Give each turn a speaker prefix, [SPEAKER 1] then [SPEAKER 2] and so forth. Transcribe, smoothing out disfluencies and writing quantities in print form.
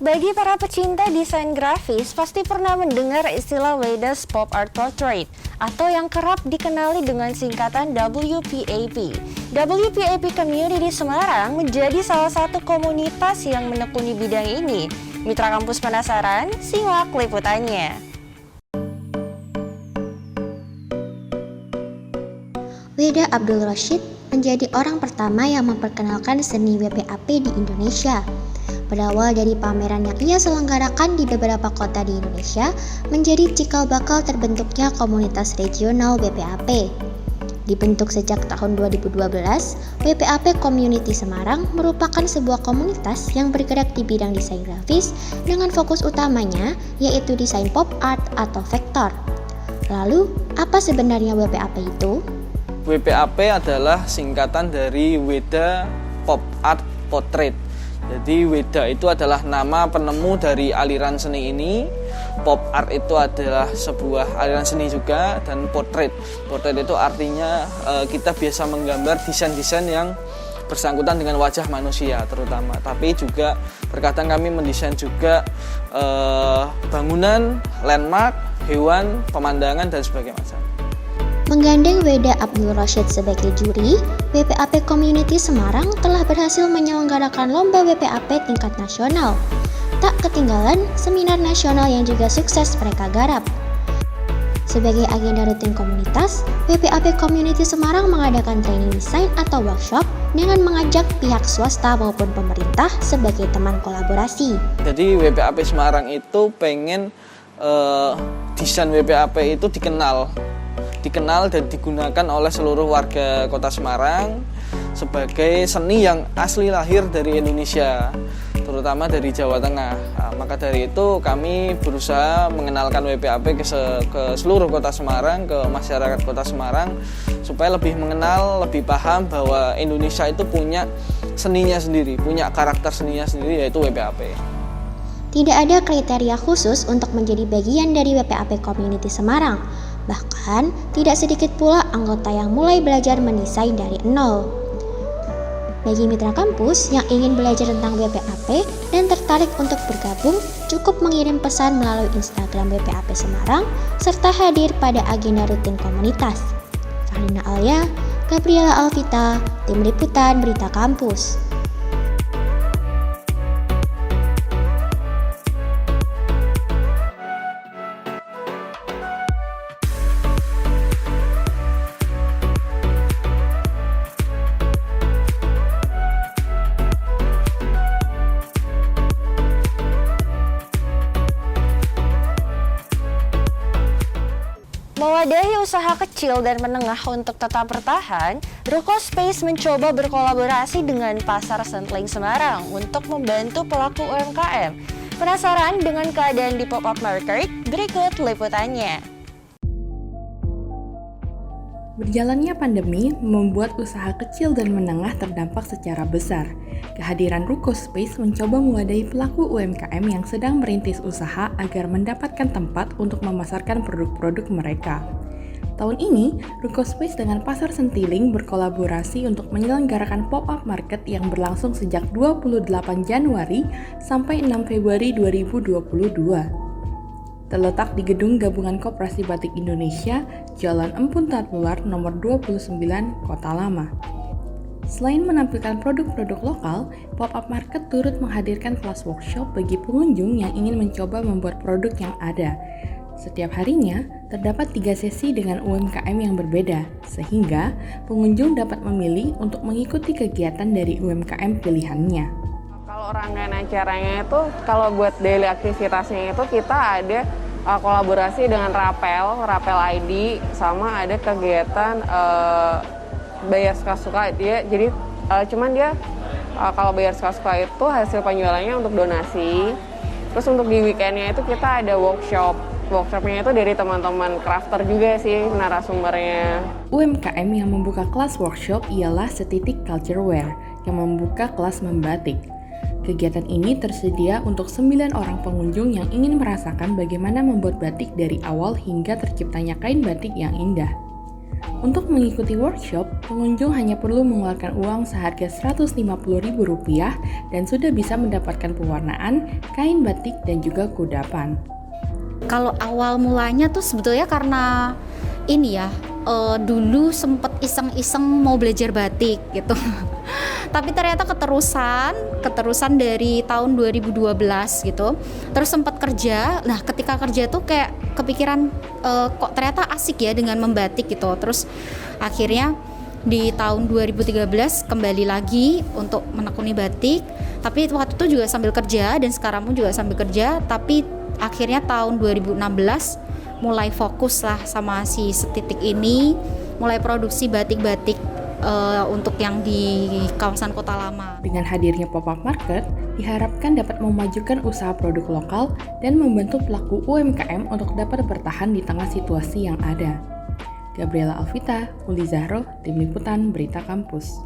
[SPEAKER 1] Bagi para pecinta desain grafis, pasti pernah mendengar istilah Weda's Pop Art Portrait atau yang kerap dikenali dengan singkatan WPAP. WPAP Community Semarang menjadi salah satu komunitas yang menekuni bidang ini. Mitra Kampus penasaran? Simak liputannya.
[SPEAKER 2] Weda Abdul Rashid menjadi orang pertama yang memperkenalkan seni WPAP di Indonesia. Berawal dari pameran yang ia selenggarakan di beberapa kota di Indonesia, menjadi cikal bakal terbentuknya komunitas regional WPAP. Dibentuk sejak tahun 2012, WPAP Community Semarang merupakan sebuah komunitas yang bergerak di bidang desain grafis dengan fokus utamanya yaitu desain pop art atau vektor. Lalu, apa sebenarnya WPAP itu?
[SPEAKER 3] WPAP adalah singkatan dari Weda Pop Art Portrait. Jadi Weda itu adalah nama penemu dari aliran seni ini. Pop art itu adalah sebuah aliran seni juga, dan portrait. Portrait itu artinya kita biasa menggambar desain-desain yang bersangkutan dengan wajah manusia terutama. Tapi juga terkadang kami mendesain juga bangunan, landmark, hewan, pemandangan dan sebagainya macam.
[SPEAKER 2] Menggandeng Weda Abdul Rashid sebagai juri, WPAP Community Semarang telah berhasil menyelenggarakan lomba WPAP tingkat nasional. Tak ketinggalan seminar nasional yang juga sukses mereka garap. Sebagai agenda rutin komunitas, WPAP Community Semarang mengadakan training desain atau workshop dengan mengajak pihak swasta maupun pemerintah sebagai teman kolaborasi.
[SPEAKER 3] Jadi WPAP Semarang itu pengen desain WPAP itu dikenal dan digunakan oleh seluruh warga kota Semarang sebagai seni yang asli lahir dari Indonesia, terutama dari Jawa Tengah. Maka dari itu kami berusaha mengenalkan WPAP ke seluruh kota Semarang, ke masyarakat kota Semarang, supaya lebih mengenal, lebih paham bahwa Indonesia itu punya seninya sendiri, punya karakter seninya sendiri, yaitu WPAP.
[SPEAKER 2] Tidak ada kriteria khusus untuk menjadi bagian dari WPAP Community Semarang. Bahkan, tidak sedikit pula anggota yang mulai belajar mendesain dari nol. Bagi mitra kampus yang ingin belajar tentang WPAP dan tertarik untuk bergabung, cukup mengirim pesan melalui Instagram WPAP Semarang serta hadir pada agenda rutin komunitas. Farina Alia, Gabriela Alvita, Tim Liputan Berita Kampus.
[SPEAKER 1] Mewadahi usaha kecil dan menengah untuk tetap bertahan, Ruko Space mencoba berkolaborasi dengan Pasar Sentling Semarang untuk membantu pelaku UMKM. Penasaran dengan keadaan di pop-up market? Berikut liputannya.
[SPEAKER 4] Berjalannya pandemi membuat usaha kecil dan menengah terdampak secara besar. Kehadiran Ruko Space mencoba mewadahi pelaku UMKM yang sedang merintis usaha agar mendapatkan tempat untuk memasarkan produk-produk mereka. Tahun ini, Ruko Space dengan Pasar Sentiling berkolaborasi untuk menyelenggarakan pop-up market yang berlangsung sejak 28 Januari sampai 6 Februari 2022. Terletak di Gedung Gabungan Koperasi Batik Indonesia, Jalan Empun Tatular nomor 29, Kota Lama. Selain menampilkan produk-produk lokal, pop-up market turut menghadirkan kelas workshop bagi pengunjung yang ingin mencoba membuat produk yang ada. Setiap harinya, terdapat 3 sesi dengan UMKM yang berbeda, sehingga pengunjung dapat memilih untuk mengikuti kegiatan dari UMKM pilihannya.
[SPEAKER 5] Kalau rangkaian acaranya itu, kalau buat daily aktivitasnya itu kita ada kolaborasi dengan Rapel ID, sama ada kegiatan bayar suka-suka dia. Jadi cuman dia kalau bayar suka-suka itu hasil penjualannya untuk donasi. Terus untuk di weekendnya itu kita ada workshopnya itu dari teman-teman crafter juga sih narasumbernya.
[SPEAKER 4] UMKM yang membuka kelas workshop ialah Setitik Culture Wear yang membuka kelas membatik. Kegiatan ini tersedia untuk 9 orang pengunjung yang ingin merasakan bagaimana membuat batik dari awal hingga terciptanya kain batik yang indah. Untuk mengikuti workshop, pengunjung hanya perlu mengeluarkan uang seharga Rp150.000 dan sudah bisa mendapatkan pewarnaan, kain batik, dan juga kudapan.
[SPEAKER 6] Kalau awal mulanya tuh sebetulnya karena ini ya, dulu sempet iseng-iseng mau belajar batik gitu. Tapi ternyata keterusan dari tahun 2012 gitu. Terus sempat kerja. Nah, ketika kerja tuh kayak kepikiran kok ternyata asik ya dengan membatik gitu. Terus akhirnya di tahun 2013 kembali lagi untuk menekuni batik. Tapi waktu itu juga sambil kerja dan sekarang pun juga sambil kerja. Tapi akhirnya tahun 2016 mulai fokus lah sama si Setitik ini, mulai produksi batik-batik untuk yang di kawasan Kota Lama.
[SPEAKER 4] Dengan hadirnya pop-up market, diharapkan dapat memajukan usaha produk lokal dan membantu pelaku UMKM untuk dapat bertahan di tengah situasi yang ada. Gabriela Alvita, Uli Zahro, Tim Liputan Berita Kampus.